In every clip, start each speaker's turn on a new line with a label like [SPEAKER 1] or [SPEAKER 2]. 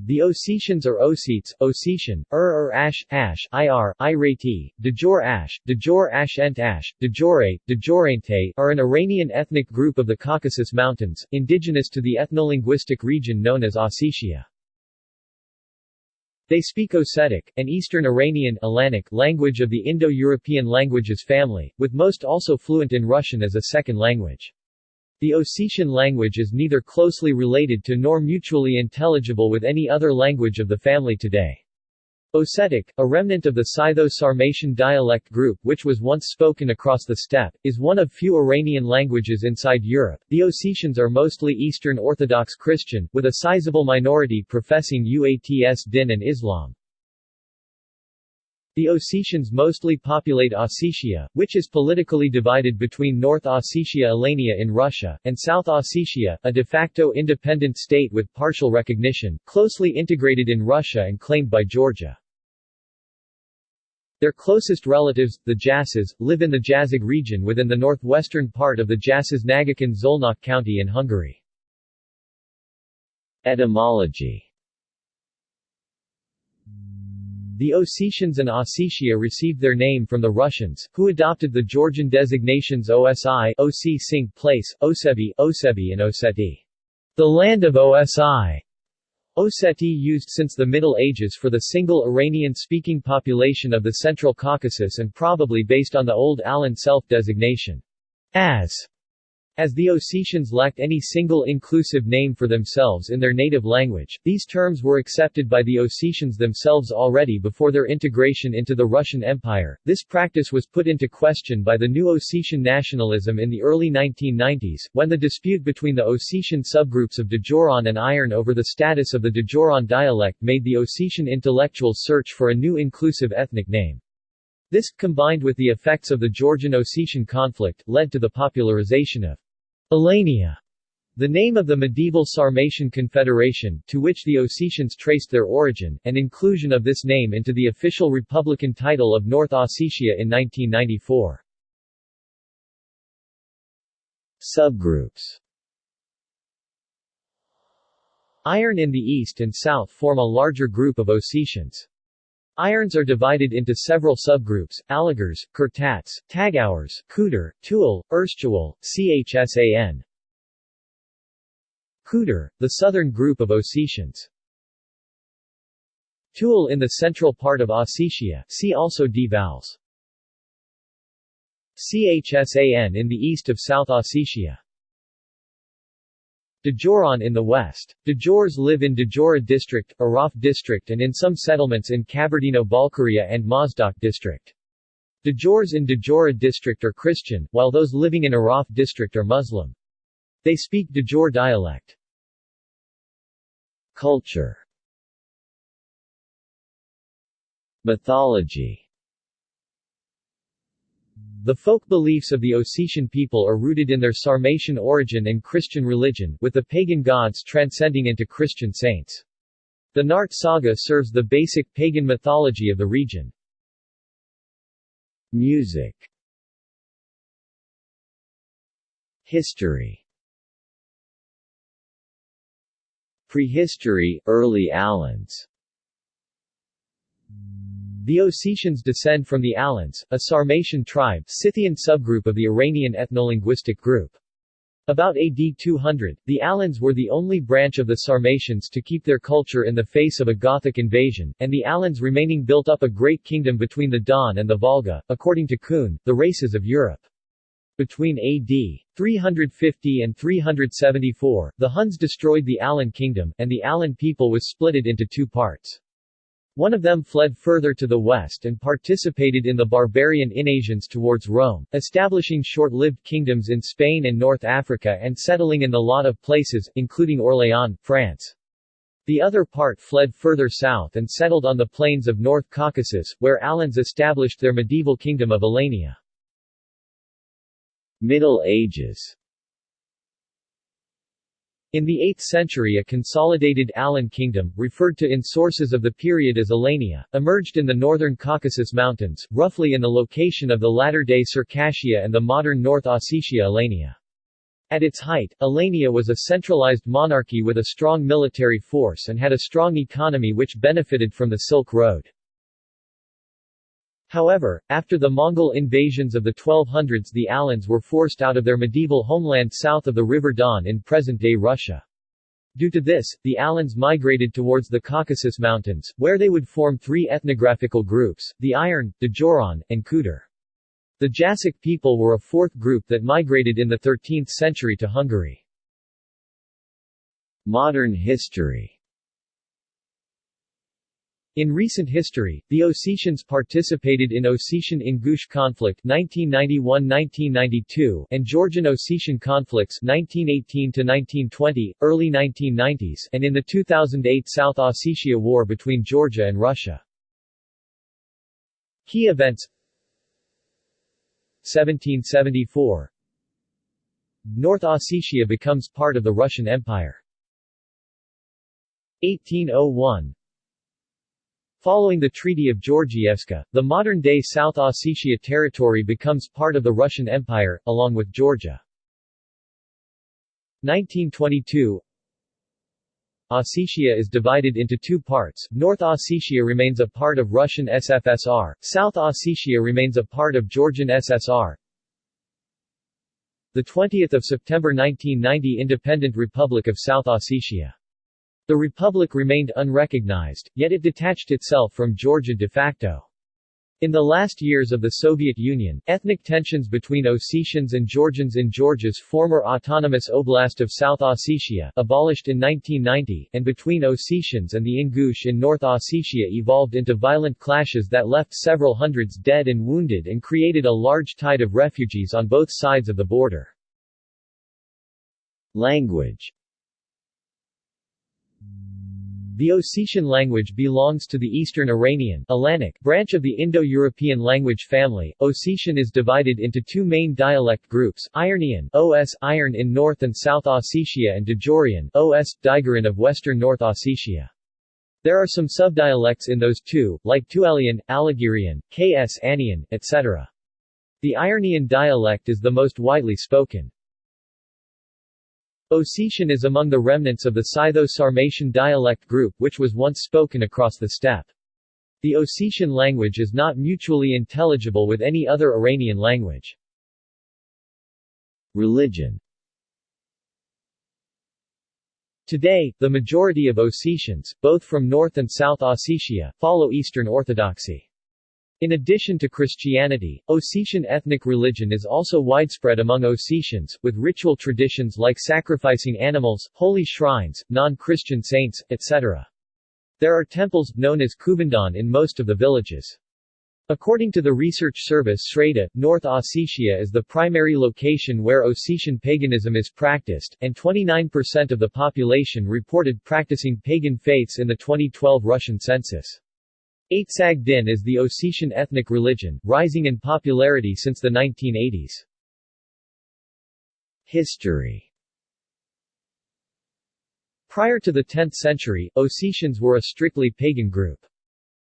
[SPEAKER 1] The Ossetians or Ossetes, Ossetian, or ash, irættæ, digoræ, digorænttæ, are an Iranian ethnic group of the Caucasus Mountains, indigenous to the ethnolinguistic region known as Ossetia. They speak Ossetic, an Eastern Iranian Alanic language of the Indo-European languages family, with most also fluent in Russian as a second language. The Ossetian language is neither closely related to nor mutually intelligible with any other language of the family today. Ossetic, a remnant of the Scytho-Sarmatian dialect group which was once spoken across the steppe, is one of few Iranian languages inside Europe. The Ossetians are mostly Eastern Orthodox Christian, with a sizable minority professing Uatsdin and Islam. The Ossetians mostly populate Ossetia, which is politically divided between North Ossetia Alania in Russia, and South Ossetia, a de facto independent state with partial recognition, closely integrated in Russia and claimed by Georgia. Their closest relatives, the Jassas, live in the Jazig region within the northwestern part of the Jassas-Nagykan-Zolnok county in Hungary. Etymology. The Ossetians and Ossetia received their name from the Russians, who adopted the Georgian designations Osi, Osi sink place, Osebi, Osebi and Osseti. The land of Osi. Osseti used since the Middle Ages for the single Iranian-speaking population of the Central Caucasus and probably based on the old Alan self-designation. As the Ossetians lacked any single inclusive name for themselves in their native language, these terms were accepted by the Ossetians themselves already before their integration into the Russian Empire. This practice was put into question by the new Ossetian nationalism in the early 1990s, when the dispute between the Ossetian subgroups of Digoræ and irættæ over the status of the Digoræ dialect made the Ossetian intellectuals search for a new inclusive ethnic name. This, combined with the effects of the Georgian-Ossetian conflict, led to the popularization of Alania, the name of the medieval Sarmatian confederation, to which the Ossetians traced their origin, and inclusion of this name into the official republican title of North Ossetia in 1994. Subgroups. Iron in the east and south form a larger group of Ossetians. Irons are divided into several subgroups: Aligurs, Kurtats, Tagaurs, Kudur, Tuul, Erstual, Chsan. Kudur, the southern group of Ossetians. Tuul in the central part of Ossetia, see also D-vowels. Chsan in the east of South Ossetia. Digorän in the west. Digors live in Digorä district, Araf district and in some settlements in Kabardino-Balkaria and Mozdok district. Digors in Digorä district are Christian, while those living in Araf district are Muslim. They speak Digor dialect. Culture. Mythology. The folk beliefs of the Ossetian people are rooted in their Sarmatian origin and Christian religion, with the pagan gods transcending into Christian saints. The Nart saga serves the basic pagan mythology of the region. Music. History. Prehistory, early Alans. The Ossetians descend from the Alans, a Sarmatian tribe, Scythian subgroup of the Iranian ethnolinguistic group. About AD 200, the Alans were the only branch of the Sarmatians to keep their culture in the face of a Gothic invasion, and the Alans remaining built up a great kingdom between the Don and the Volga, according to Kuhn, The Races of Europe. Between AD 350 and 374, the Huns destroyed the Alan kingdom, and the Alan people was splitted into two parts. One of them fled further to the west and participated in the barbarian invasions towards Rome, establishing short-lived kingdoms in Spain and North Africa and settling in a lot of places, including Orléans, France. The other part fled further south and settled on the plains of North Caucasus, where Alans established their medieval kingdom of Alania. Middle Ages. In the 8th century a consolidated Alan kingdom, referred to in sources of the period as Alania, emerged in the northern Caucasus Mountains, roughly in the location of the latter-day Circassia and the modern North Ossetia Alania. At its height, Alania was a centralized monarchy with a strong military force and had a strong economy which benefited from the Silk Road. However, after the Mongol invasions of the 1200s, the Alans were forced out of their medieval homeland south of the River Don in present-day Russia. Due to this, the Alans migrated towards the Caucasus Mountains, where they would form three ethnographical groups, the Iron, Digoræ, and Kudur. The Jassic people were a fourth group that migrated in the 13th century to Hungary. Modern history. In recent history, the Ossetians participated in Ossetian-Ingush conflict 1991–1992 and Georgian-Ossetian conflicts 1918–1920, early 1990s, and in the 2008 South Ossetia War between Georgia and Russia. Key events: 1774 – North Ossetia becomes part of the Russian Empire. 1801 – Following the Treaty of Georgievska, the modern-day South Ossetia territory becomes part of the Russian Empire, along with Georgia. 1922 Ossetia is divided into two parts. North Ossetia remains a part of Russian SFSR, South Ossetia remains a part of Georgian SSR. 20 September 1990 Independent Republic of South Ossetia. The republic remained unrecognized, yet it detached itself from Georgia de facto. In the last years of the Soviet Union, ethnic tensions between Ossetians and Georgians in Georgia's former autonomous oblast of South Ossetia, abolished in 1990, and between Ossetians and the Ingush in North Ossetia evolved into violent clashes that left several hundreds dead and wounded and created a large tide of refugees on both sides of the border. Language. The Ossetian language belongs to the Eastern Iranian Alanic branch of the Indo-European language family. Ossetian is divided into two main dialect groups, Iranian (Os, Iron in North and South Ossetia) and Digoræan (Os, digoræn of Western North Ossetia). There are some subdialects in those two, like Tuelian, Aligirian, Ks Anian, etc. The Iranian dialect is the most widely spoken. Ossetian is among the remnants of the Scytho-Sarmatian dialect group which was once spoken across the steppe. The Ossetian language is not mutually intelligible with any other Iranian language. Religion. Today, the majority of Ossetians, both from North and South Ossetia, follow Eastern Orthodoxy. In addition to Christianity, Ossetian ethnic religion is also widespread among Ossetians, with ritual traditions like sacrificing animals, holy shrines, non-Christian saints, etc. There are temples, known as kubandan, in most of the villages. According to the research service Sreda, North Ossetia is the primary location where Ossetian paganism is practiced, and 29% of the population reported practicing pagan faiths in the 2012 Russian census. Uatsdin is the Ossetian ethnic religion, rising in popularity since the 1980s. History. Prior to the 10th century, Ossetians were a strictly pagan group.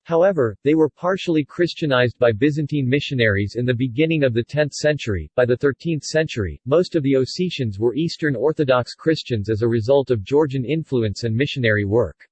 [SPEAKER 1] However, they were partially Christianized by Byzantine missionaries in the beginning of the 10th century. By the 13th century, most of the Ossetians were Eastern Orthodox Christians as a result of Georgian influence and missionary work.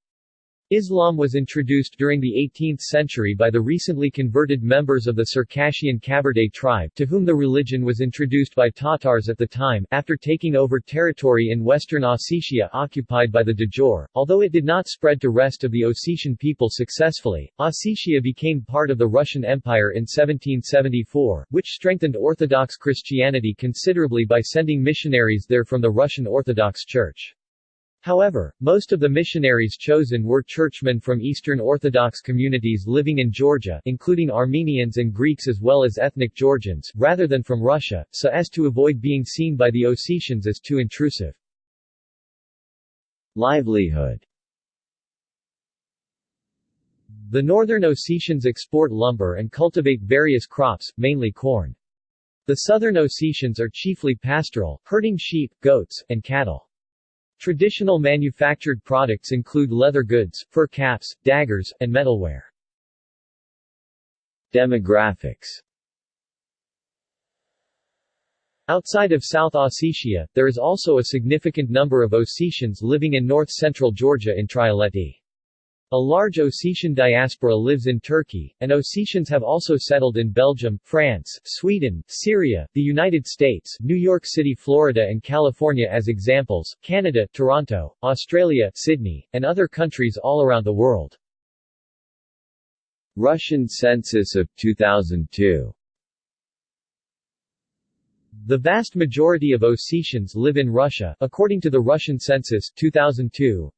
[SPEAKER 1] Islam was introduced during the 18th century by the recently converted members of the Circassian Kabardey tribe, to whom the religion was introduced by Tatars at the time, after taking over territory in western Ossetia occupied by the Digoræ. Although it did not spread to rest of the Ossetian people successfully, Ossetia became part of the Russian Empire in 1774, which strengthened Orthodox Christianity considerably by sending missionaries there from the Russian Orthodox Church. However, most of the missionaries chosen were churchmen from Eastern Orthodox communities living in Georgia, including Armenians and Greeks as well as ethnic Georgians, rather than from Russia, so as to avoid being seen by the Ossetians as too intrusive. Livelihood. The northern Ossetians export lumber and cultivate various crops, mainly corn. The southern Ossetians are chiefly pastoral, herding sheep, goats, and cattle. Traditional manufactured products include leather goods, fur caps, daggers, and metalware. Demographics. Outside of South Ossetia, there is also a significant number of Ossetians living in north-central Georgia in Trialeti. A large Ossetian diaspora lives in Turkey, and Ossetians have also settled in Belgium, France, Sweden, Syria, the United States, New York City, Florida and California as examples, Canada, Toronto, Australia, Sydney, and other countries all around the world.
[SPEAKER 2] Russian census of 2002.
[SPEAKER 1] The vast majority of Ossetians live in Russia, according to the Russian census 2002.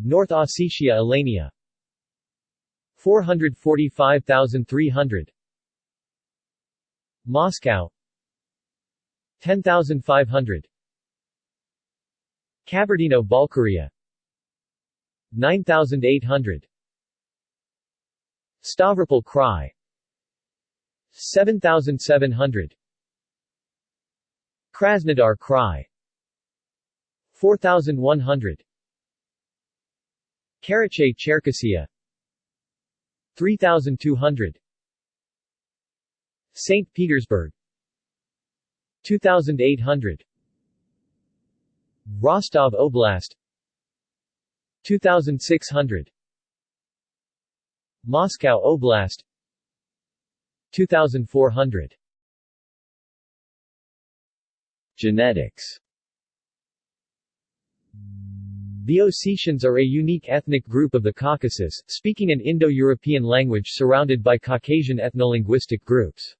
[SPEAKER 1] North Ossetia, Alania 445,300. Moscow 10,500. Kabardino-Balkaria 9,800. Stavropol Krai 7,700. Krasnodar Krai 4,100. Karachay-Cherkessia 3,200. St. Petersburg 2,800. Rostov Oblast 2,600. Moscow Oblast 2,400.
[SPEAKER 2] Genetics.
[SPEAKER 1] The Ossetians are a unique ethnic group of the Caucasus, speaking an Indo-European language surrounded by Caucasian ethnolinguistic groups.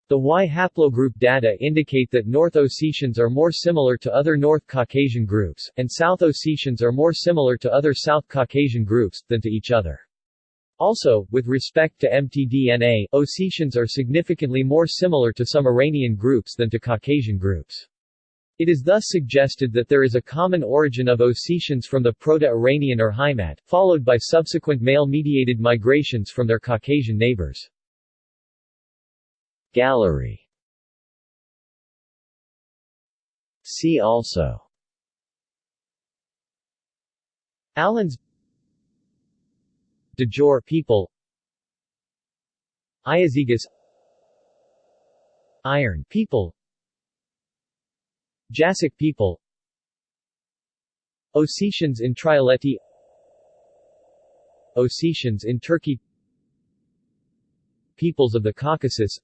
[SPEAKER 1] The Y haplogroup data indicate that North Ossetians are more similar to other North Caucasian groups, and South Ossetians are more similar to other South Caucasian groups, than to each other. Also, with respect to mtDNA, Ossetians are significantly more similar to some Iranian groups than to Caucasian groups. It is thus suggested that there is a common origin of Ossetians from the Proto-Iranian or Heimat, followed by subsequent male-mediated migrations from their Caucasian neighbors.
[SPEAKER 2] Gallery. See also:
[SPEAKER 1] Alans, Digoræ people, Iazyges, Iron people, Jassic people, Ossetians in Trialeti, Ossetians in Turkey, Peoples of the Caucasus,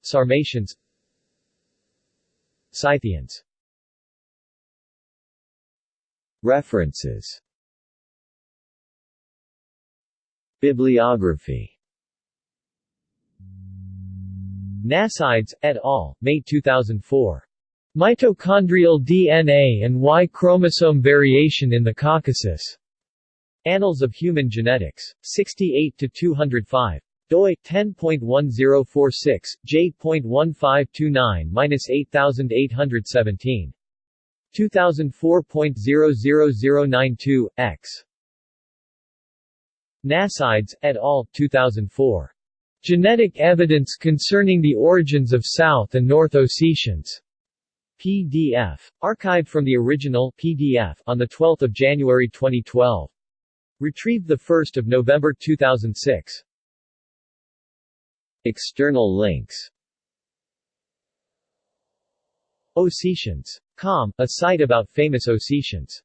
[SPEAKER 1] Sarmatians, Scythians.
[SPEAKER 2] References. Bibliography.
[SPEAKER 1] Nasides, et al., May 2004. Mitochondrial DNA and Y chromosome variation in the Caucasus. Annals of Human Genetics. 68-205. doi 10.1046, j.1529-8817. 2004.00092, x. Nasides, et al., 2004. Genetic Evidence Concerning the Origins of South and North Ossetians. PDF. Archived from the original PDF on 12 January 2012. Retrieved 1 November 2006.
[SPEAKER 2] External links.
[SPEAKER 1] Ossetians.com, a site about famous Ossetians.